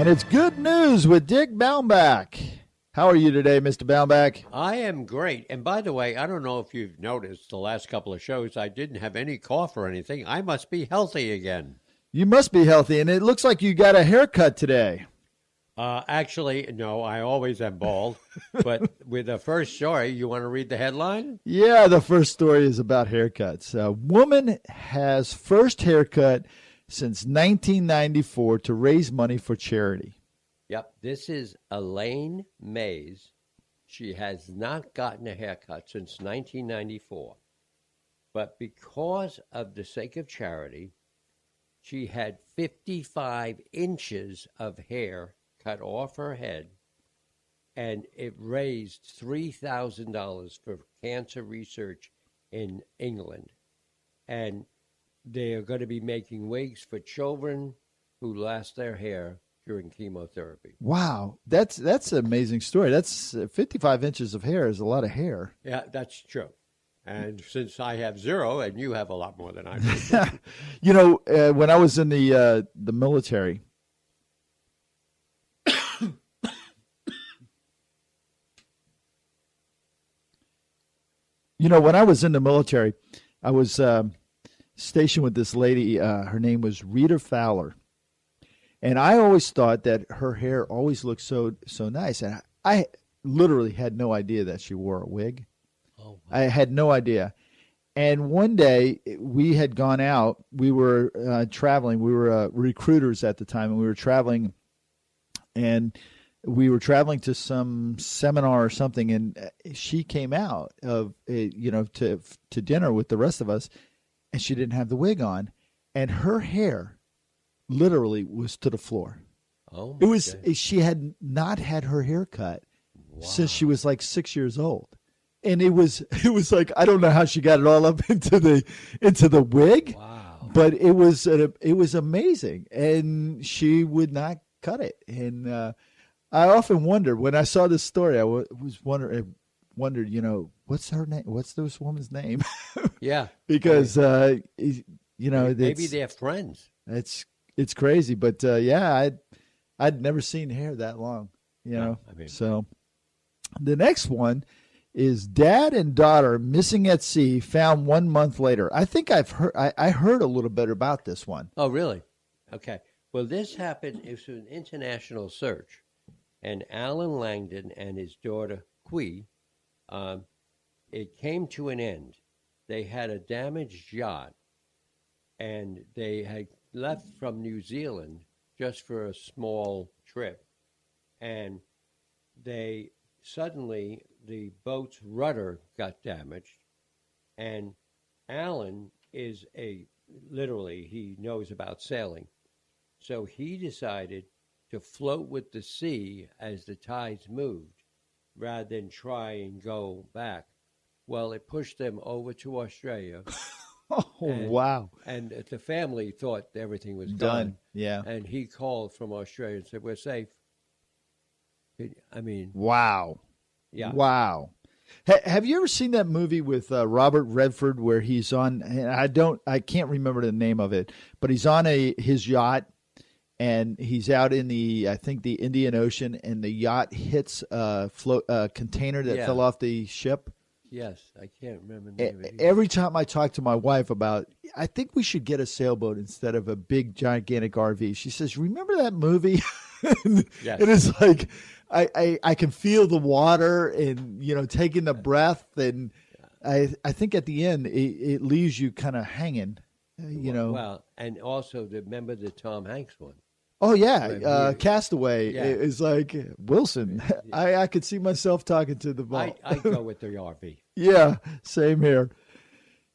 And it's good news with Dick Baumbach. How are you today, Mr. Baumbach? I am great. And by the way, I don't know if you've noticed the last couple of shows, I didn't have any cough or anything. I must be healthy again. You must be healthy, and it looks like you got a haircut today. Actually, no, I always am bald. But with the first story, you want to read the headline? Yeah, the first story is about haircuts. A woman has first haircut since 1994 to raise money for charity. Yep, this is Elaine Mays. She has not gotten a haircut since 1994. But because of the sake of charity, she had 55 inches of hair cut off her head, and it raised $3,000 for cancer research in England. And they are going to be making wigs for children who lost their hair during chemotherapy. Wow, that's an amazing story. That's 55 inches of hair is a lot of hair. Yeah, that's true. And since I have zero and you have a lot more than I do. You know, when I was in the military, I was stationed with this lady. Her name was Rita Fowler. And I always thought that her hair always looked so nice. And I literally had no idea that she wore a wig. Oh, wow. I had no idea. And one day we had gone out. We were traveling. We were recruiters at the time, and we were traveling. And we were traveling to some seminar or something, and she came out of to dinner with the rest of us, and she didn't have the wig on, and her hair literally was to the floor. Oh, it was. God. She had not had her hair cut since she was like 6 years old, and it was like, I don't know how she got it all up into the wig. Wow! But it was amazing, and she would not cut it. And I often wonder, when I saw this story, I wondered, what's her name? What's this woman's name? Yeah, because maybe they're friends. It's crazy, but yeah, I'd never seen hair that long, So the next one is dad and daughter missing at sea, found 1 month later. I think I heard a little bit about this one. Oh, really? Okay. Well, this happened. It was an international search, and Alan Langdon and his daughter Qui, it came to an end. They had a damaged yacht, and they had left from New Zealand just for a small trip, and suddenly the boat's rudder got damaged, and Alan is literally he knows about sailing, so he decided to float with the sea as the tides moved rather than try and go back. Well, it pushed them over to Australia. Wow. And the family thought everything was done. Yeah. And he called from Australia and said, "We're safe." Wow. Yeah. Wow. Have you ever seen that movie with Robert Redford where he's on, I can't remember the name of it, but he's on his yacht, and he's out in the Indian Ocean, and the yacht hits a container that fell off the ship? Yes, I can't remember the name of it. Every time I talk to my wife about, I think we should get a sailboat instead of a big, gigantic RV. She says, "Remember that movie?" Yes. And it's like, I can feel the water and, taking the breath. And I think at the end, it leaves you kind of hanging, Well, and also remember the Tom Hanks one. Oh, yeah. Castaway is like, Wilson. I could see myself talking to the boat. I go with the RV. Yeah, same here.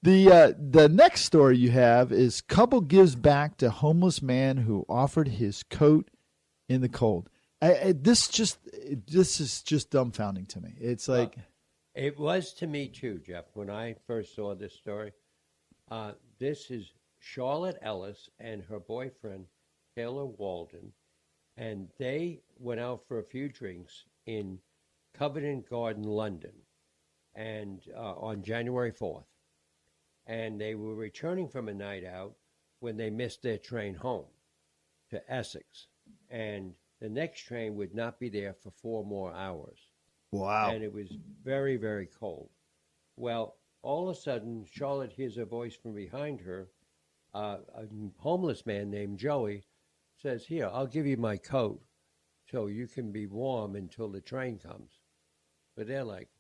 The next story you have is couple gives back to homeless man who offered his coat in the cold. This is just dumbfounding to me. It's like it was to me too, Jeff. When I first saw this story, this is Charlotte Ellis and her boyfriend Taylor Walden, and they went out for a few drinks in Covent Garden, London, and on January 4th. And they were returning from a night out when they missed their train home to Essex. And the next train would not be there for 4 more hours. Wow. And it was very, very cold. Well, all of a sudden, Charlotte hears a voice from behind her. A homeless man named Joey says, "Here, I'll give you my coat so you can be warm until the train comes." But they're like,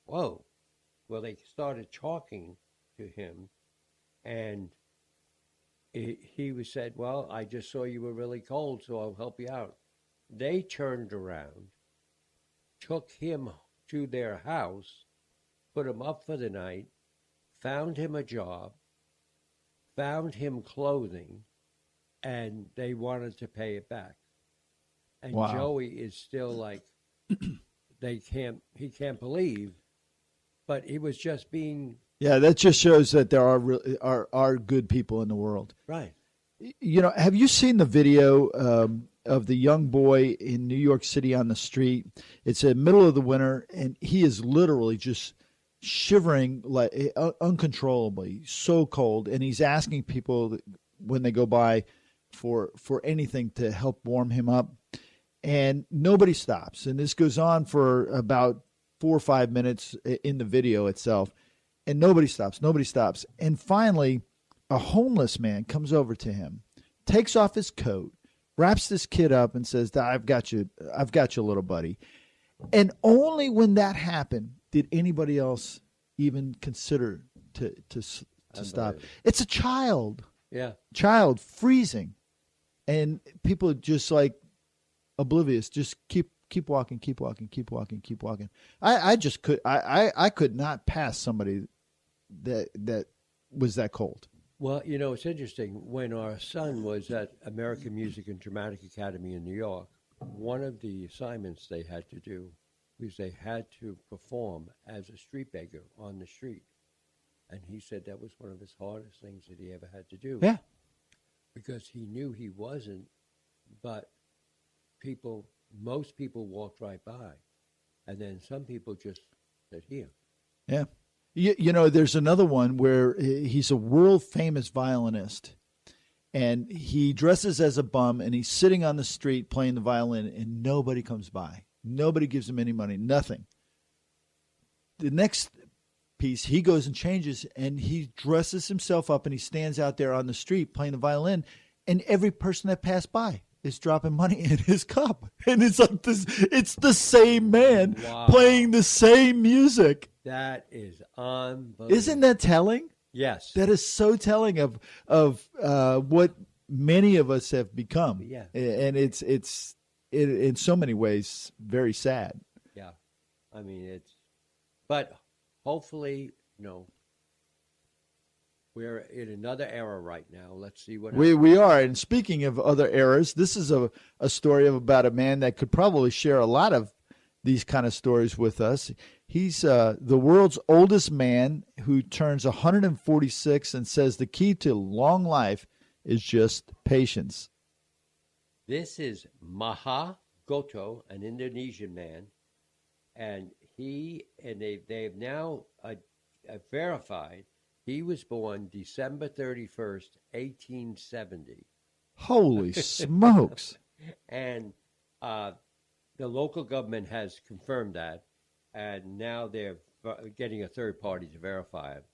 "Whoa." Well, they started talking to him, and he was said, "Well, I just saw you were really cold, so I'll help you out." They turned around, took him to their house, put him up for the night, found him a job, found him clothing, and they wanted to pay it back. And Wow. Joey is still like, he can't believe, but he was just being Yeah, that just shows that there are good people in the world. right. You know, have you seen the video of the young boy in New York City on the street? It's in the middle of the winter, and he is literally just shivering like uncontrollably, so cold, and he's asking people when they go by for anything to help warm him up, and nobody stops. And this goes on for about 4 or 5 minutes in the video itself, and nobody stops. And finally, a homeless man comes over to him, takes off his coat, wraps this kid up, and says, I've got you, little buddy. And only when that happened did anybody else even consider to stop. It's a child freezing, and people just like oblivious, just keep walking. I could not pass somebody that was that cold. Well, you know, it's interesting. When our son was at American Music and Dramatic Academy in New York, one of the assignments they had to do was they had to perform as a street beggar on the street. And he said that was one of his hardest things that he ever had to do. Yeah. Because he knew he wasn't, but most people walked right by. And then some people just said, "Here." Yeah. You know, there's another one where he's a world famous violinist, and he dresses as a bum, and he's sitting on the street playing the violin, and nobody comes by. Nobody gives him any money, nothing. The next piece, he goes and changes, and he dresses himself up, and he stands out there on the street playing the violin, and every person that passed by is dropping money in his cup. And it's like this, it's the same man playing the same music. That is unbelievable. Isn't that telling? Yes. That is so telling of what many of us have become. Yeah. And it's in so many ways very sad. Yeah. I mean, but hopefully, we're in another era right now. Let's see what happens. We are. And speaking of other eras, this is a story about a man that could probably share a lot of these kind of stories with us. He's the world's oldest man who turns 146 and says the key to long life is just patience. This is Maha Goto, an Indonesian man, and they've now verified he was born December 31st, 1870. Holy smokes. And the local government has confirmed that, and now they're getting a third party to verify it,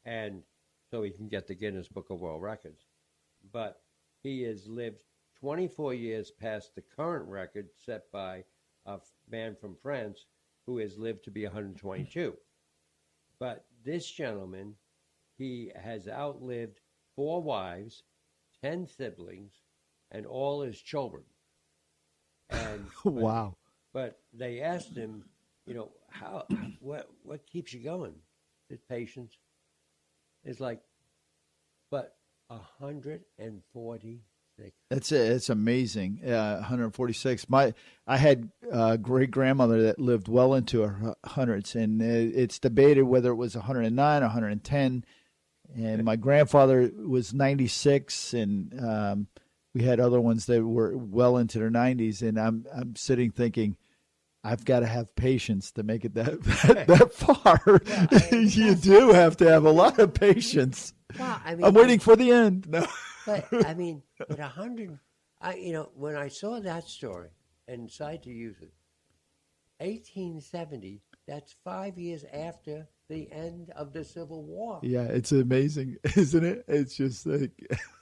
and so he can get the Guinness Book of World Records. But he has lived 24 years past the current record set by a man from France who has lived to be 122. But this gentleman, he has outlived 4 wives, 10 siblings, and all his children. And wow. But they asked him, what keeps you going? His patience. It's like, but 146. That's it. It's amazing. 146. I had a great grandmother that lived well into her hundreds, and it's debated whether it was 109, 110. And my grandfather was 96, and we had other ones that were well into their 90s. And I'm sitting thinking, I've got to have patience to make it that far. Well, you do have to have a lot of patience. Well, I mean, I'm waiting for the end. No. But I mean, at 100, when I saw that story, and decide to use it. 1870, that's 5 years after the end of the Civil War. Yeah, it's amazing, isn't it? It's just like...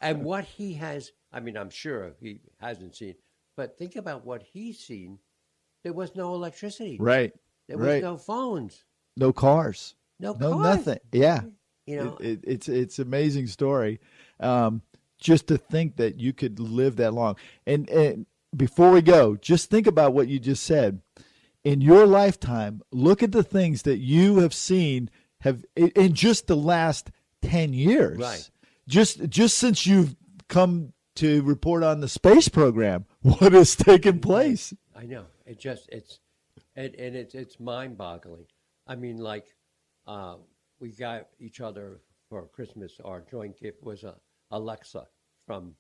And what he has, I mean, I'm sure he hasn't seen, but think about what he's seen. There was no electricity. Right. There was no phones. No cars. No No cars. nothing. Yeah. You know, It's amazing story. Just to think that you could live that long. And before we go, just think about what you just said. In your lifetime, look at the things that you have seen have in just the last 10 years. Right. Just since you've come to report on the space program, what has taken place? I know. It's mind-boggling. I mean, like, we got each other for Christmas. Our joint gift was a Alexa from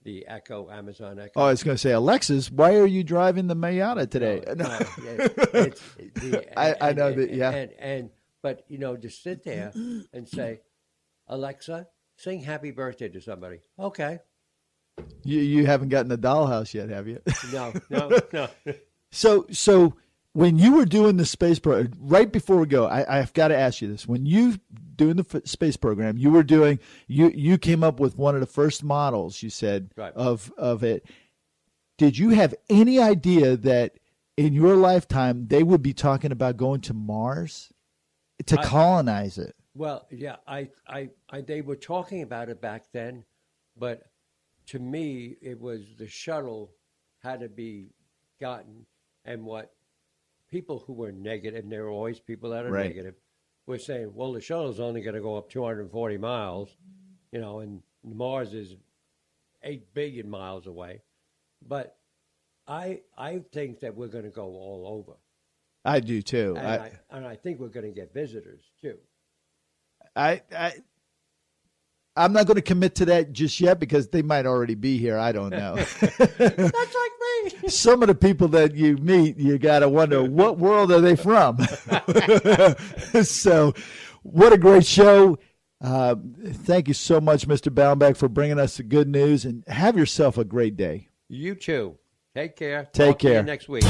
the Amazon Echo. Oh, I was going to say, Alexis, why are you driving the Miata today? I know that. Yeah. But to sit there and say, Alexa, sing "Happy Birthday" to somebody. Okay. You haven't gotten the dollhouse yet, have you? No. So when you were doing the space program, right before we go, I've got to ask you this. When you doing the space program, you came up with one of the first models, you said, right, of it. Did you have any idea that in your lifetime they would be talking about going to Mars to colonize it? Well, yeah, they were talking about it back then, but to me, it was the shuttle had to be gotten, and what people who were negative, and there were always people that are right, negative, were saying, well, the shuttle's only going to go up 240 miles, and Mars is 8 billion miles away. But I think that we're going to go all over. I do too. And I think we're going to get visitors too. I'm not going to commit to that just yet because they might already be here. I don't know. That's like me. Some of the people that you meet, you got to wonder, what world are they from? So what a great show. Thank you so much, Mr. Baumbach, for bringing us the good news, and have yourself a great day. You too. Take care. Take Talk to care. you next week.